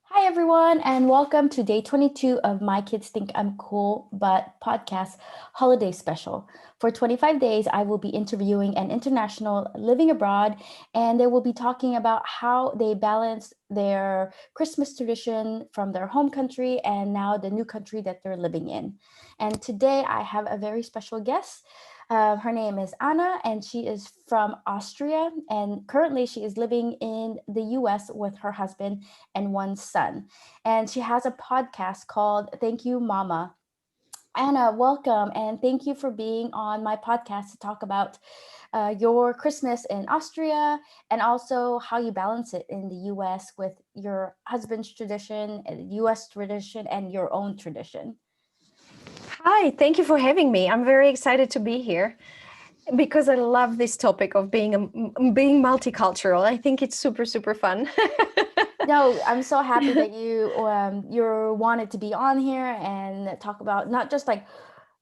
Hi, everyone, and welcome to day 22 of My Kids Think I'm Cool But podcast holiday special. For 25 days, I will be interviewing an international living abroad, and they will be talking about how they balance their Christmas tradition from their home country and now the new country that they're living in. And today, I have a very special guest. Her name is Anna, and she is from Austria. And currently, she is living in the US with her husband and one son. And she has a podcast called Thank You Mama. Anna, welcome, and thank you for being on my podcast to talk about your Christmas in Austria and also how you balance it in the US with your husband's tradition, US tradition, and your own tradition. Hi, thank you for having me. I'm very excited to be here because I love this topic of being multicultural. I think it's super fun. No, I'm so happy that you wanted to be on here and talk about not just like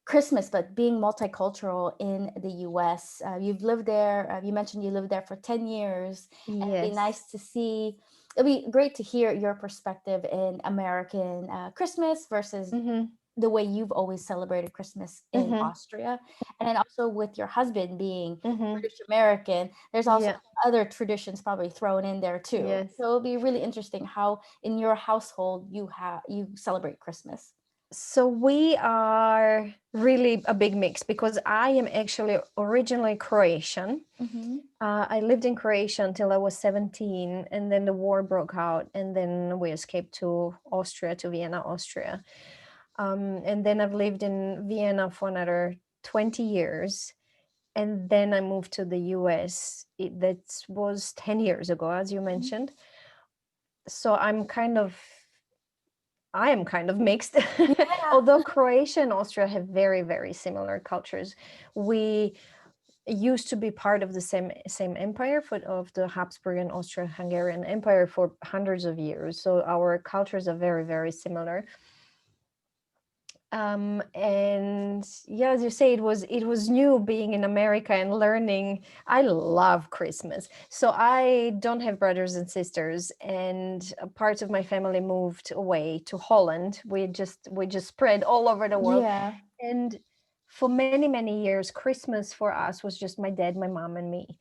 Christmas, but being multicultural in the US. You've lived there. You mentioned you lived there for 10 years, and it'd be Yes. nice to see. It'd be great to hear your perspective in American Christmas versus hmm the way you've always celebrated Christmas in hmm Austria. And then also with your husband being hmm British American, there's also Yeah. other traditions probably thrown in there too. Yes. So it'll be really interesting how in your household you celebrate Christmas. So we are really a big mix because I am actually originally Croatian. Mm-hmm. I lived in Croatia until I was 17, and then the war broke out, and then we escaped to Austria, to Vienna, Austria. And then I've lived in Vienna for another 20 years. And then I moved to the US. That was 10 years ago, as you mentioned. So I am kind of mixed. Yeah. Although Croatia and Austria have very similar cultures. We used to be part of the same empire of the Habsburg and Austro-Hungarian Empire for hundreds of years. So our cultures are very similar. And yeah, as you say, it was new being in America and learning. I love Christmas, so I don't have brothers and sisters, and part of my family moved away to Holland. We just spread all over the world, Yeah. and for many years, Christmas for us was just my dad, my mom, and me.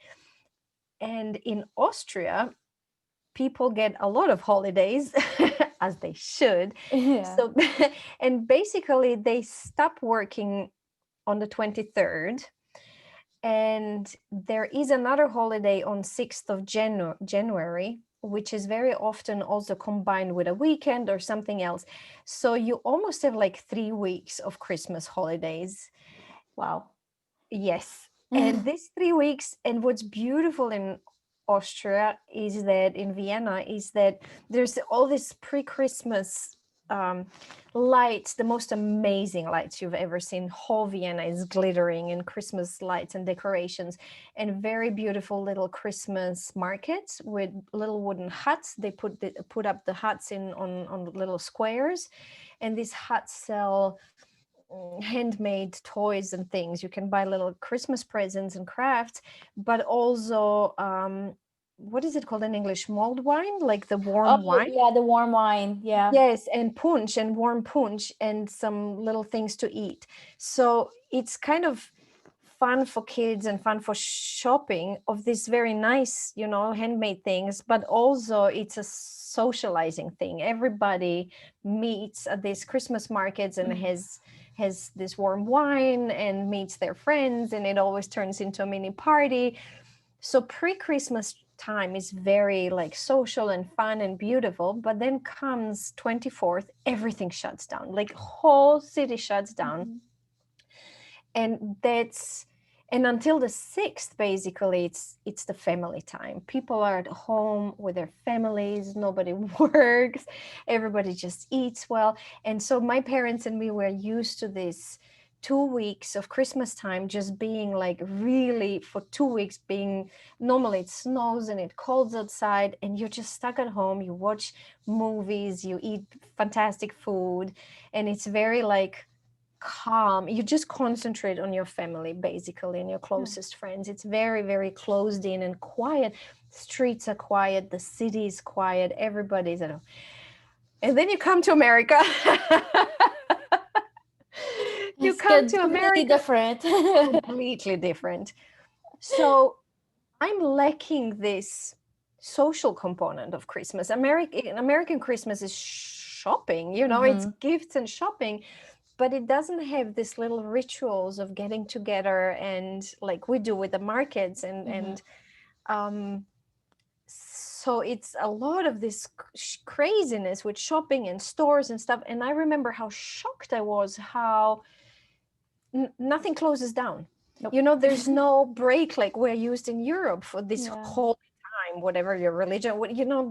And in Austria, people get a lot of holidays as they should. Yeah. So and basically they stop working on the 23rd, and there is another holiday on 6th of January, which is very often also combined with a weekend or something else. So you almost have like 3 weeks of Christmas holidays. Wow. Yes. And these 3 weeks, and what's beautiful in Austria is that in Vienna is that there's all this pre-Christmas um, lights, the most amazing lights you've ever seen. Whole Vienna is glittering in Christmas lights and decorations, and very beautiful little Christmas markets with little wooden huts. They put up the huts in on little squares, and these huts sell handmade toys and things. You can buy little Christmas presents and crafts, but also what is it called in English? Mulled wine, like the Oh, warm wine. yeah, the warm wine. Yeah. Yes, and punch and warm punch and some little things to eat. So it's kind of fun for kids and fun for shopping of these very nice, handmade things, but also it's a socializing thing. Everybody meets at these Christmas markets and has this warm wine and meets their friends, and it always turns into a mini party. So pre-Christmas time is very like social and fun and beautiful, but then comes 24th, everything shuts down, like whole city shuts down. Mhm. And until the 6th, basically it's the family time. People are at home with their families, nobody works, everybody just eats well. And so my parents and me were used to this 2 weeks of Christmas time just being like really for 2 weeks being, normally it snows and it colds outside and you're just stuck at home, you watch movies, you eat fantastic food, and it's very like calm. You just concentrate on your family basically and your Yeah. closest friends. It's very closed in and quiet. Streets are quiet, the city is quiet, everybody's at home. And then you come to America. You It's come good, to completely America, different. completely different. So I'm lacking this social component of Christmas. American Christmas is shopping, it's gifts and shopping, but it doesn't have this little rituals of getting together and like we do with the markets and so it's a lot of this craziness with shopping and stores and stuff. And I remember how shocked I was how nothing closes down. Nope. There's no break like we're used in Europe for this Yeah. whole time, whatever your religion,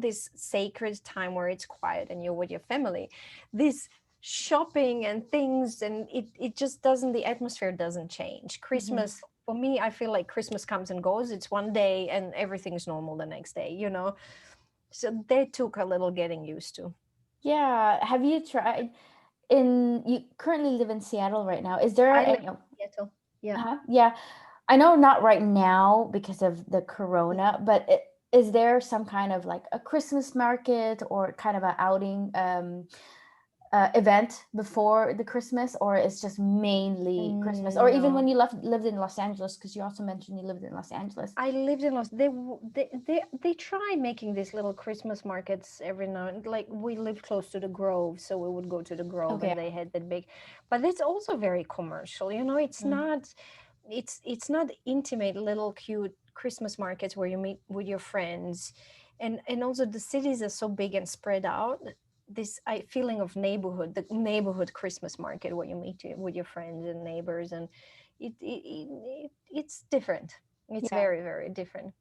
this sacred time where it's quiet and you're with your family. This shopping and things, and it just doesn't, the atmosphere doesn't change. Christmas, for me, I feel like Christmas comes and goes. It's one day and everything's normal the next day, So that took a little getting used to. Yeah. Have you tried you currently live in Seattle right now? Is there I live any in Seattle. Yeah. yeah. I know not right now because of the corona, but is there some kind of like a Christmas market or kind of an outing event before the Christmas, or it's just mainly Christmas? Or even No. when you lived in Los Angeles, because you also mentioned you lived in Los Angeles. I lived in Los. They try making these little Christmas markets every now and like we lived close to the Grove, so we would go to the Grove Okay. and they had that big, but it's also very commercial. It's not, it's not intimate little cute Christmas markets where you meet with your friends, and also the cities are so big and spread out. This feeling of neighborhood, the neighborhood Christmas market where you meet with your friends and neighbors, and it's different. It's Yeah. very, very different.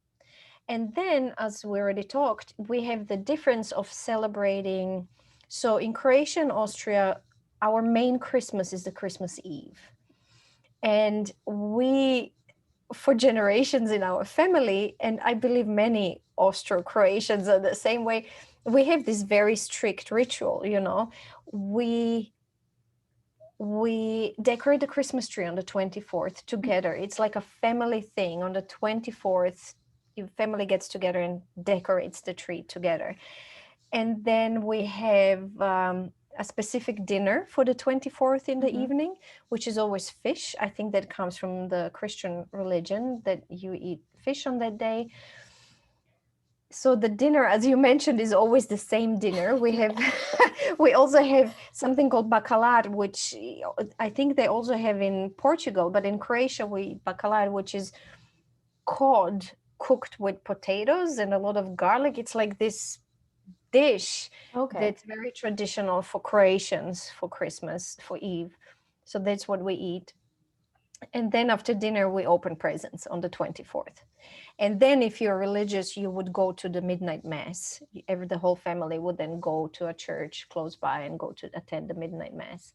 And then, as we already talked, we have the difference of celebrating. So in Croatia and Austria, our main Christmas is the Christmas Eve. And we, for generations in our family, and I believe many Austro-Croatians are the same way, we have this very strict ritual, we decorate the Christmas tree on the 24th together. It's like a family thing. On the 24th, your family gets together and decorates the tree together. And then we have a specific dinner for the 24th in the evening, which is always fish. I think that comes from the Christian religion that you eat fish on that day. So the dinner, as you mentioned, is always the same dinner. We have, we also have something called bacalhau, which I think they also have in Portugal, but in Croatia we bacalhau, which is cod cooked with potatoes and a lot of garlic. It's like this dish that's very traditional for Croatians for Christmas, for Eve. So that's what we eat. And then after dinner, we open presents on the 24th. And then if you're religious, you would go to the midnight mass. The whole family would then go to a church close by and go to attend the midnight mass.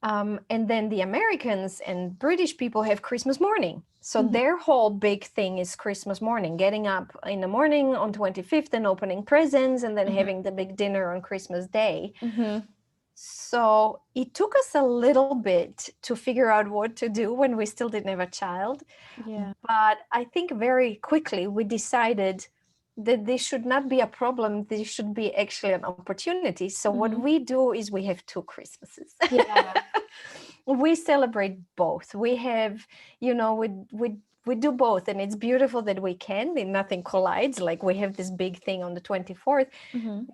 And then the Americans and British people have Christmas morning. So their whole big thing is Christmas morning, getting up in the morning on 25th and opening presents and then having the big dinner on Christmas Day. So it took us a little bit to figure out what to do when we still didn't have a child. Yeah. But I think very quickly we decided that this should not be a problem. This should be actually an opportunity. So what we do is we have two Christmases. Yeah. We celebrate both. We have, we do both, and it's beautiful that we can, and nothing collides. Like we have this big thing on the 24th. Now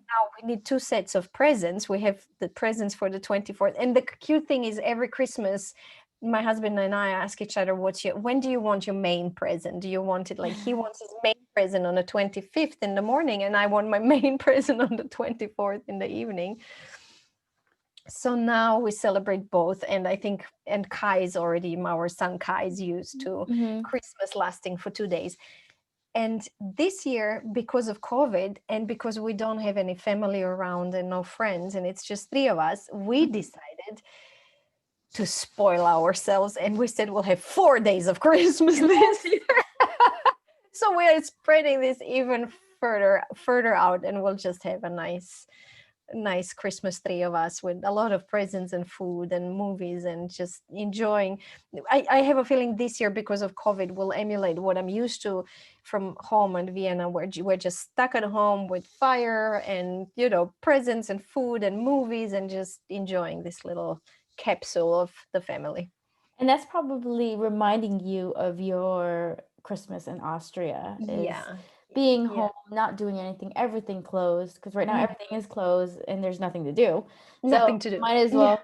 we need two sets of presents. We have the presents for the 24th. And the cute thing is every Christmas, my husband and I ask each other, when do you want your main present? Do you want it like he wants his main present on the 25th in the morning, and I want my main present on the 24th in the evening. So now we celebrate both. And I think, and Kai's already, our son Kai's used to Christmas lasting for 2 days. And this year, because of COVID and because we don't have any family around and no friends, and it's just three of us, we decided to spoil ourselves. And we said, we'll have 4 days of Christmas this year. So we're spreading this even further out, and we'll just have a nice nice Christmas tree of us with a lot of presents and food and movies and just enjoying. I have a feeling this year, because of COVID, will emulate what I'm used to from home in Vienna, where we're just stuck at home with fire and, presents and food and movies and just enjoying this little capsule of the family. And that's probably reminding you of your Christmas in Austria, is Yeah. being Yeah. home, not doing anything, everything closed, because right now Mm, everything is closed and there's nothing to do. So nothing to do. might as Yeah. well.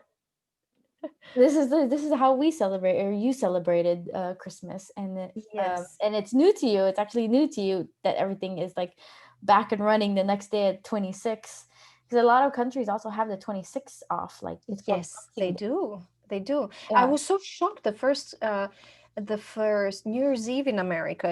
This is how we celebrate, or you celebrated Christmas, Yes. and it's new to you. It's actually new to you that everything is like back and running the next day at 26, because a lot of countries also have the 26th off. Like it's called Yes, they Boxing Day. do. They do. I Yeah. was so shocked the first New Year's Eve in America,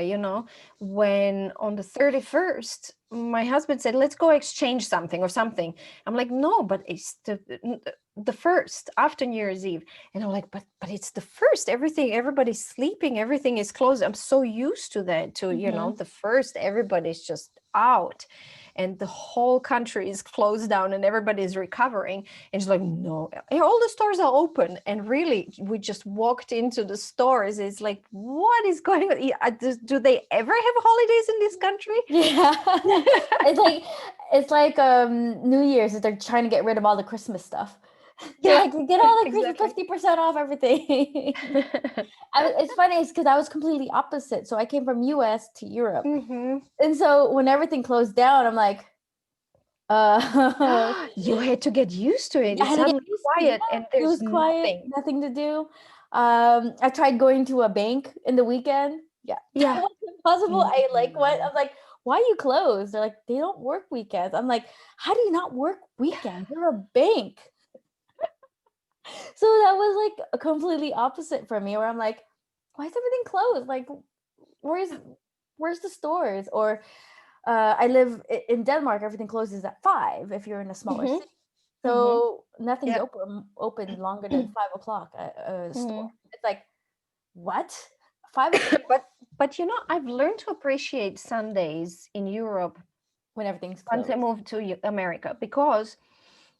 when on the 31st, my husband said, "Let's go exchange something or something." I'm like, "No, but it's the first after New Year's Eve." And I'm like, "But it's the first. Everybody's sleeping, everything is closed." I'm so used to that, to, Hmm. the first, everybody's just out and the whole country is closed down and everybody's recovering. And she's like, "No, all the stores are open." And really, we just walked into the stores. It's like, what is going on? Do they ever have holidays in this country? Yeah. It's like New Year's, that they're trying to get rid of all the Christmas stuff. They're Yeah, like, get all the Christmas exactly. 50% off everything. It's funny, it's because I was completely opposite. So I came from US to Europe. Hmm. And so when everything closed down, I'm like, uh You had to get used to it. I It's had to get suddenly used to, quiet yeah. and It there's was quiet, nothing. nothing to do. I tried going to a bank in the weekend. Yeah, that Yeah. wasn't possible. I like what Mm. I'm like, why are you closed? They're like, they don't work weekends. I'm like, how do you not work weekends? You're a bank. So that was like a completely opposite for me, where I'm like, why is everything closed? Like, where's where's the stores? Or I live in Denmark. Everything closes at 5 if you're in a smaller Hmm. city. Hmm. So nothing's Yeah. open longer than 5 o'clock at a store. Hmm. It's like, what? 5 o'clock But I've learned to appreciate Sundays in Europe when everything's once I closed. moved to America, because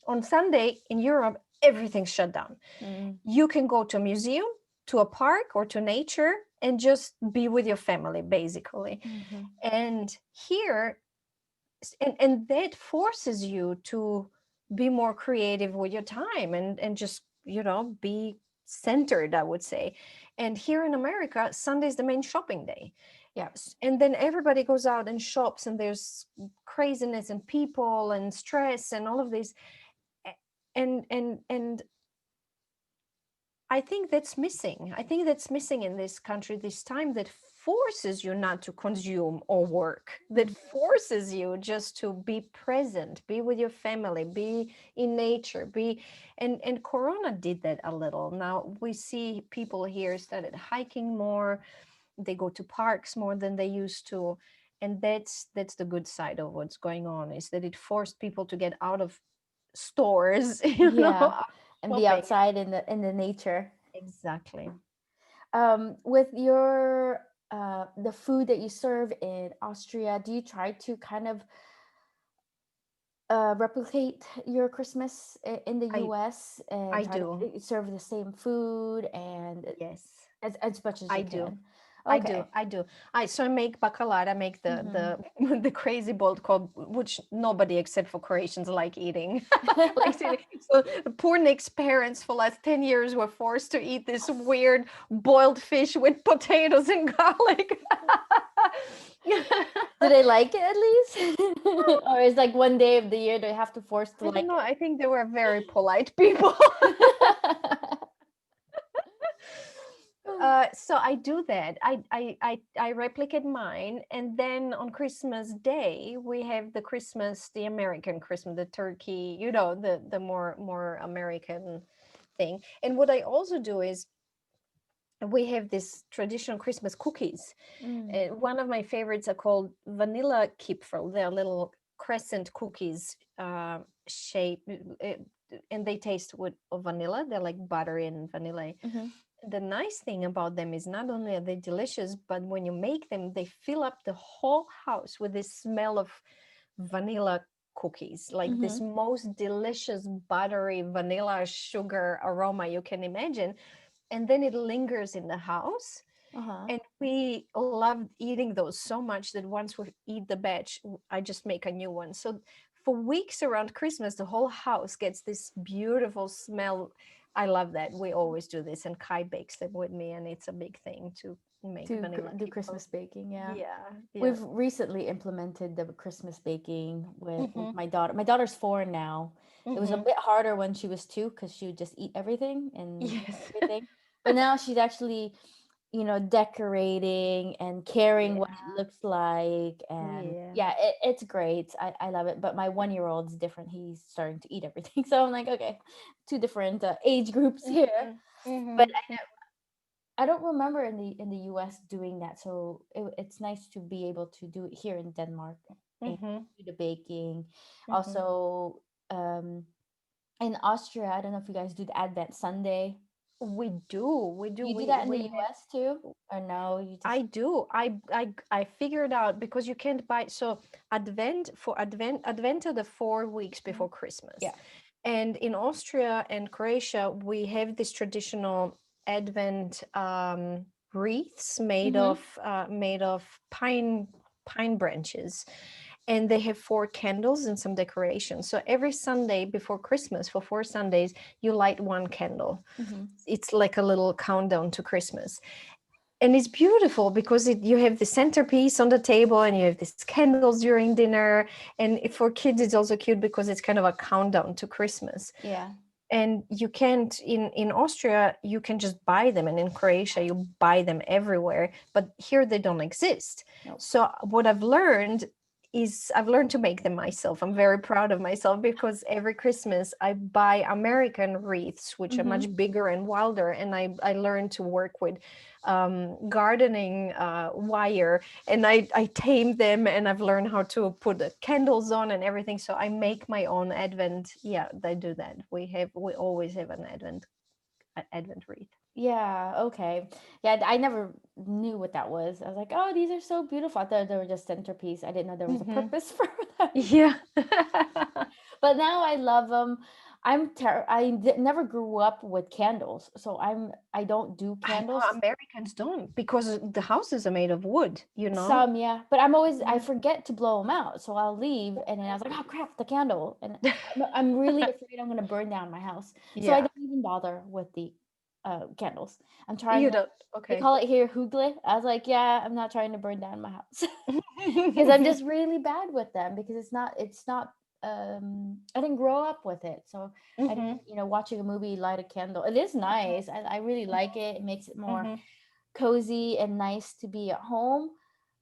on Sunday in Europe everything's shut down. Mm. You can go to a museum, to a park, or to nature and just be with your family, basically. Hmm. And here, and that forces you to be more creative with your time and just be centered, I would say. And here in America, Sunday is the main shopping day. Yeah. And then everybody goes out and shops and there's craziness and people and stress and all of this. And I think that's missing in this country this time, that forces you not to consume or work, that Mhm. forces you just to be present, be with your family, be in nature, be. And Corona did that a little. Now we see people here started hiking more, they go to parks more than they used to. And that's the good side of what's going on, is that it forced people to get out of stores, Yeah, out and be shopping. outside in the nature. Exactly. With your the food that you serve in Austria, do you try to kind of replicate your Christmas in the I US and I try to do. serve the same food and Yes, as much as I you do. can? I do. Okay. I do. I make bacalhau. I make Hmm. the the crazy bold called, which nobody except for Croatians like eating. Like eating. So poor Nick's parents for last 10 years were forced to eat this weird boiled fish with potatoes and garlic. Do they like it at least? Or is like one day of the year they have to force to I don't like know. I think they were very polite people. it? So I do that. I replicate mine, and then on Christmas Day we have the American Christmas, the turkey, the more American thing. And what I also do is we have this traditional Christmas cookies. Mm. One of my favorites are called vanilla kipfel. They're little crescent cookies, shape, and they taste with of vanilla. They're like buttery and vanilla. Mhm. The nice thing about them is not only are they delicious, but when you make them, they fill up the whole house with this smell of vanilla cookies, like this Mm-hmm. most delicious buttery vanilla sugar aroma you can imagine. And then it lingers in the house. Uh-huh. And we loved eating those so much that once we eat the batch, I just make a new one. So for weeks around Christmas, the whole house gets this beautiful smell. I love that. We always do this, and Kai bakes them with me, and it's a big thing to make vanilla Do cake. Christmas baking, yeah. Yeah, yeah. We've recently implemented the Christmas baking with Mm-hmm, my daughter. My daughter's 4 now. It was a mm-hmm. bit harder when she was 2 because she would just eat everything and miss Yes. everything. But now she's actually, decorating and caring what it Yeah, looks like. And yeah. yeah, it's great. I love it. But my 1-year-old's different. He's starting to eat everything. So I'm like, okay, two different age groups here. Mm-hmm, But mm-hmm, I don't remember in the US doing that. So it's nice to be able to do it here in Denmark and mm-hmm, do the baking. mm-hmm. Also, in Austria, I don't know if you guys do the Advent Sunday. We do, we do. You do We that in the we have. US too? Or no, you I just do. I figured out because you can't buy so Advent are the 4 weeks Mhm. before Christmas. Yeah. And in Austria and Croatia, we have this traditional Advent wreaths Mm-hmm. made of pine branches, and they have four candles and some decorations. So every Sunday before Christmas, for 4 Sundays, you light one candle. Mm-hmm. It's like a little countdown to Christmas, and it's beautiful because you have the centerpiece on the table and you have these candles during dinner, and for kids it's also cute because it's kind of a countdown to Christmas. Yeah. And you can't in Austria you can just buy them, and in Croatia you buy them everywhere, but here they don't exist. Nope. So what I've learned to make them myself. I'm very proud of myself because every Christmas I buy American wreaths, which are Mm-hmm. much bigger and wilder, and I learned to work with gardening wire, and I tame them, and I've learned how to put the candles on and everything. So I make my own Advent. Yeah, they do that. We always have an Advent wreath. Yeah, okay. Yeah, I never knew what that was. I was like, oh, these are so beautiful. I thought they were just centerpiece. I didn't know there was a Hmm. purpose for them. Yeah. But now I love them. Never grew up with candles, so I don't do I know candles. Americans don't, because the houses are made of wood, you know? Some, yeah, but I Yeah. forget to blow them out, so I'll leave, and then I was like, oh crap, the candle, and I'm really afraid I'm gonna burn down my house, so I Yeah. don't even bother with the candles. I'm trying You like don't. they Okay. call it here hoogle. I was like, yeah, I'm not trying to burn down my house because I'm just really bad with them because it's not I didn't grow up with it, so I didn't, Hmm. watching a movie, light a candle. It is nice. I really like it. It makes it more Hmm. cozy and nice to be at home.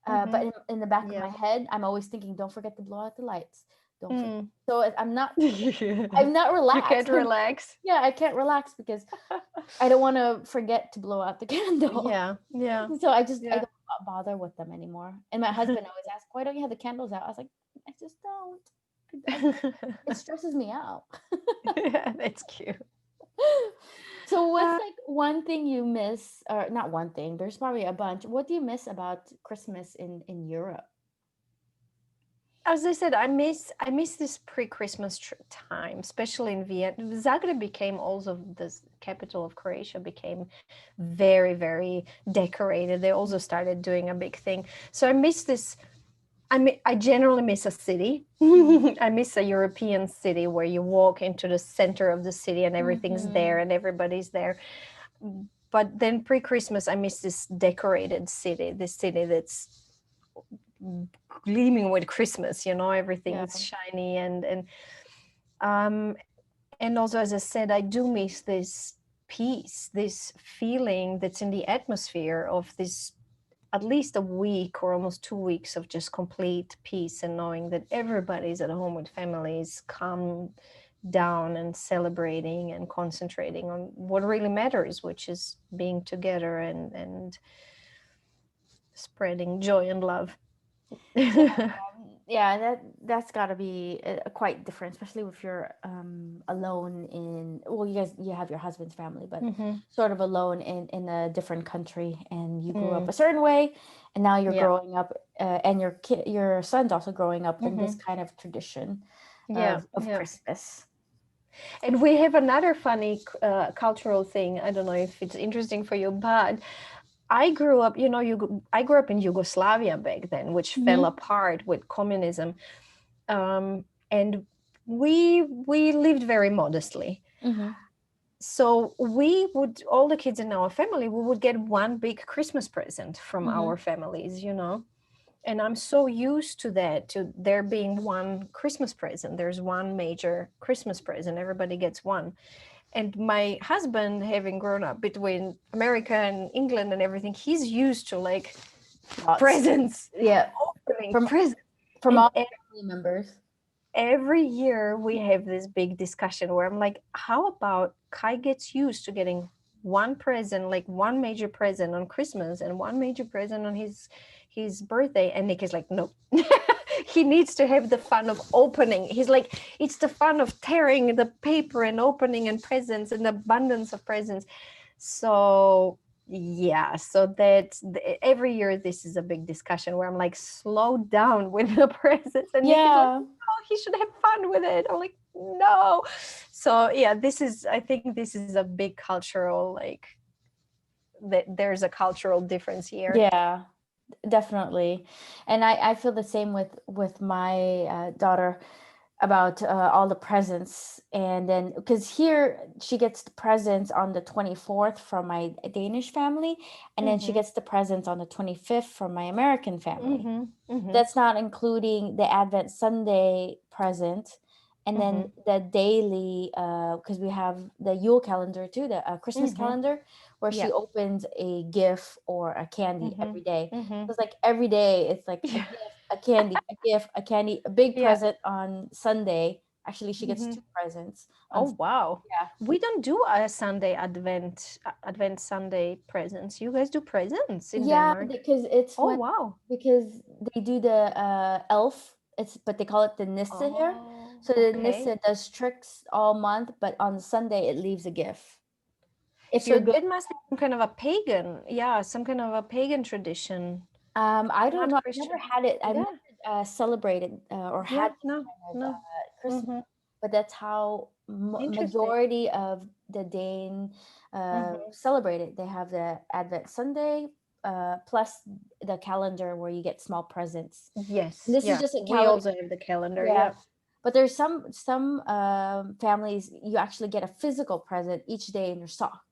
But Hmm. in the back of my Yeah. head, I'm always thinking, don't forget to blow out the lights. Don't forget. Mm. So Yeah. I'm not You can't relaxed. relax. Yeah, I can't relax because I don't want to forget to blow out the candle. Yeah. Yeah. So I Yeah. don't bother with them anymore. And my husband always asks, why don't you have the candles out? I was like, I just don't. It stresses me out. Yeah, that's cute. So what's Uh, like one thing you miss, or not one thing, there's probably a bunch. What do you miss about Christmas in Europe? as I said, I miss this pre-Christmas time, especially in Vienna. Zagreb became also the capital of Croatia, became very, very decorated. They also started doing a big thing. So I miss this. I generally miss a city. I miss a European city where you walk into the center of the city and everything's Mm-hmm. there and everybody's there. But then pre-Christmas, I miss this decorated city, this city that's gleaming with Christmas. Yeah. Everything's shiny um and also, as I said, I do miss this peace, this feeling that's in the atmosphere of this at least a week or almost 2 weeks of just complete peace, and knowing that everybody's at home with families, calm down and celebrating and concentrating on what really matters, which is being together and spreading joy and love. Yeah, yeah, that's got to be quite different, especially if you're alone in. Well, you have your husband's family, but Hmm. sort of alone in a different country, and you grew up Mm, a certain way, and now you're yeah. growing up, and your son's also growing up in this Hmm. kind of tradition. Yeah, of yeah. Christmas. And we have another funny cultural thing. I don't know if it's interesting for you, but I grew up, I grew up in Yugoslavia back then, which fell Mm-hmm. apart with communism. And we lived very modestly. Mm-hmm. So we would, all the kids in our family, we would get one big Christmas present from Mm-hmm. our families. And I'm so used to that, to there being one Christmas present. There's one major Christmas present. Everybody gets one. And my husband, having grown up between America and England and everything, he's used to like Lots. presents, Yeah. opening From presents. from And all family members. every year we have this big discussion where I'm like, how about Kai gets used to getting one present, like one major present on Christmas and one major present on his birthday, and Nick is like, no. He needs to have the fun of opening. He's like, it's the fun of tearing the paper and opening and presents and abundance of presents. So yeah, so that every year this is a big discussion where I'm like, slow down with the presents, and Nick is like, Yeah. oh, he should have fun with it. I'm like, no. So yeah, I think this is a big cultural, like, that there's a cultural difference here. Yeah. Definitely. And I feel the same with my daughter about all the presents. And then because here she gets the presents on the 24th from my Danish family, and then she Mm-hmm. gets the presents on the 25th from my American family. Mm-hmm. Mm-hmm. That's not including the Advent Sunday present, and then Mm-hmm. the daily, because we have the Yule calendar too, the Christmas Mm-hmm. calendar, where Yeah. she opens a gift or a candy Mm-hmm. every day. Mm-hmm. So it's like every day, it's like a Yeah. gift, a candy, a gift, a candy, a big Yeah. present on Sunday. Actually, she gets Mm-hmm. two presents on. Oh wow. Yeah, We don't do a Sunday Advent Sunday presents. You guys do presents in yeah, Denmark? because it's Oh when wow. because they do the elf. It's but they call it the Nisse here. Oh, So the Nisse okay. does tricks all month, but on Sunday it leaves a gift. If So you're good, that must be some kind of a pagan, yeah, some kind of a pagan tradition, I don't not know. I've never Christian. had it. I've Yeah, never celebrated or yeah, had this no, kind of no. Christmas, Mm-hmm. but that's how Interesting. majority of the Dane Mm-hmm. celebrate it. They have the Advent Sunday plus the calendar where you get small presents. And Yes, this is yeah. just a We calendar. also have the calendar. Yeah. Yeah. But there's some families you actually get a physical present each day in your sock.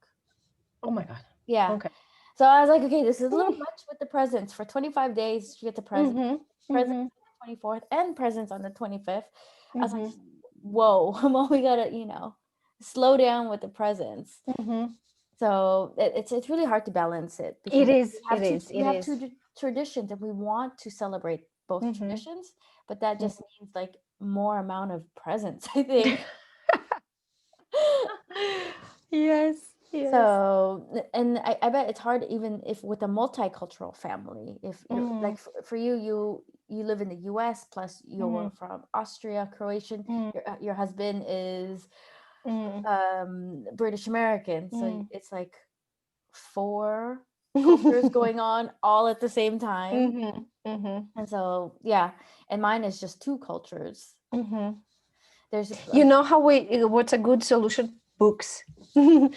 Oh my God. Yeah. Okay. So I was like, okay, this is a little much with the presents. For 25 days, you get the Mm-hmm. presents Mm-hmm. on the 24th and presents on the 25th. I was like, Mm-hmm. whoa, well, we gotta, slow down with the presents. Mm-hmm. So it's really hard to balance it It because is. we have It two is. we It have is. two traditions and we want to celebrate both Mm-hmm. traditions, but that just means like more amount of presents, I think. Yes. Yes. So, and I bet it's hard even if with a multicultural family. If you're Mm-hmm. like for you, you live in the U.S. plus Mm-hmm. you're from Austria, Croatian. Your husband is Mm-hmm. British American, so Mm-hmm. it's like four cultures going on all at the same time. Mm-hmm. Mm-hmm. And so yeah, and mine is just two cultures. Mm-hmm. There's You like know what's a good solution? Books.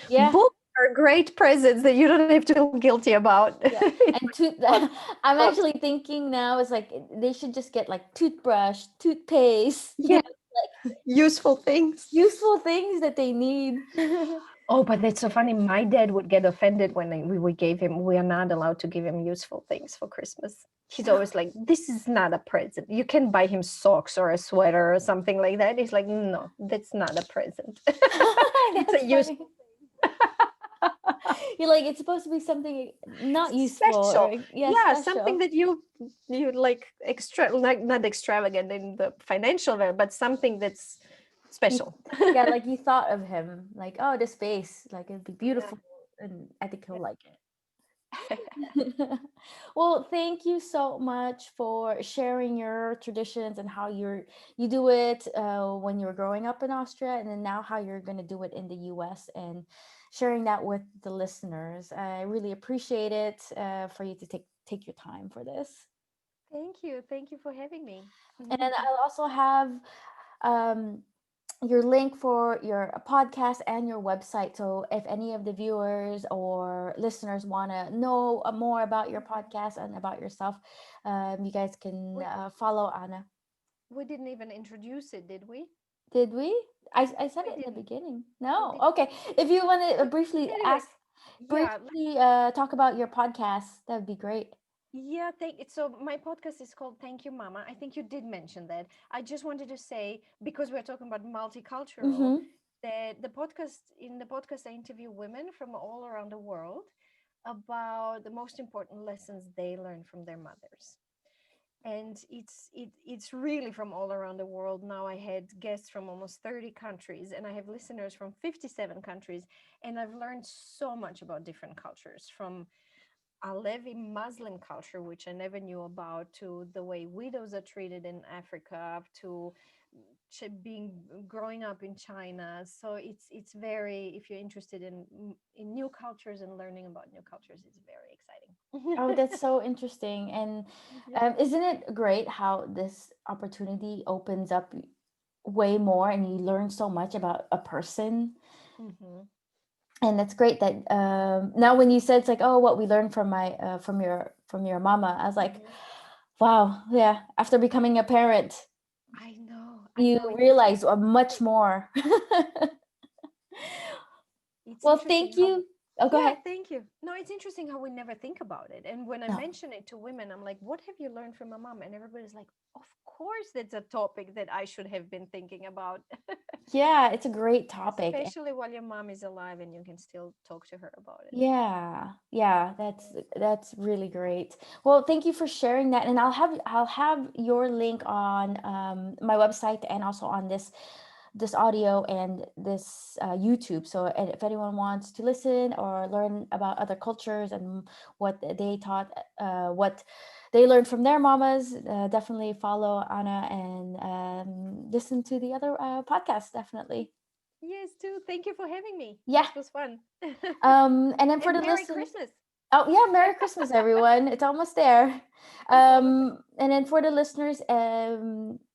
yeah. Books are great presents that you don't have to feel guilty about. Yeah, It's and fun. I'm actually thinking now it's like they should just get like toothbrush, toothpaste, Yeah, like useful things. useful things that they need. Oh, but that's so funny. My dad would get offended when we gave him, we are not allowed to give him useful things for Christmas. He's always like, this is not a present. You can buy him socks or a sweater or something like that. He's like, no, that's not a present. It's That's a funny. useful You're like it's supposed to be something not useful special. or yeah, Yeah, something special. that you like extra, like not extravagant in the financial way, but something that's You, special. yeah, like you thought of him, like oh, this space, like it'd be Yeah. beautiful, and I think he'll Yeah. like it. Well, thank you so much for sharing your traditions and how you do it when you were growing up in Austria, and then now how you're going to do it in the U.S. and sharing that with the listeners. I really appreciate it for you to take your time for this. Thank you. Thank you for having me. And I'll also have um, your link for your podcast and your website. So if any of the viewers or listeners want to know more about your Mhm. podcast and about yourself, you guys can We follow Anna. we didn't even introduce it, did we? Did we? I said We it in the didn't. beginning. We No. didn't. Okay. If you want to So, briefly ask, anyways, yeah, briefly talk about your podcast, that would be great. yeah, so my podcast is called Thank You Mama. I think you did mention that. I just wanted to say, because we're talking about multicultural, Mm-hmm. that the podcast I interview women from all around the world about the most important lessons they learn from their mothers. And it's really from all around the world. Now I had guests from almost 30 countries, and I have listeners from 57 countries, and I've learned so much about different cultures, from Alevi Muslim culture, which I never knew about, to the way widows are treated in Africa, to being growing up in China. So it's very, if you're interested in new cultures and learning about new cultures, it's very Oh, exciting. that's so interesting. And Yeah. isn't it great how this opportunity opens up way more and you learn so much about a person? Hmm. And that's great that now when you said it's like, oh, what we learned from my from your mama, I was like, Hmm. wow, yeah. After becoming a parent, I know, I you know. realize much more. It's Well, interesting thank how you. Oh, go yeah, ahead. thank you. No, it's interesting how we never think about it. And when I No. mention it to women, I'm like, what have you learned from a mom? And everybody's like, of course that's a topic that I should have been thinking about. Yeah, it's a great topic. Especially while your mom is alive and you can still talk to her about it. Yeah, yeah, that's really great. Well, thank you for sharing that, and I'll have your link on my website and also on this audio and this YouTube. So if anyone wants to listen or learn about other cultures and what they taught, what they learned from their mamas, definitely follow Anna and listen to the other podcasts. Definitely, Yes, too. Thank you for having me. yeah. This was fun. And then for And the Merry listeners. Christmas. Oh yeah, Merry Christmas, everyone! It's almost there. It's almost there. And then for the listeners,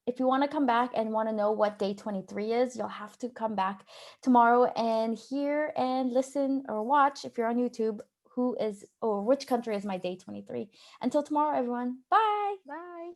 if you want to come back and want to know what day 23 is, you'll have to come back tomorrow and hear and listen or watch if you're on YouTube. Who is or which country is my day 23? Until tomorrow, everyone. Bye. Bye.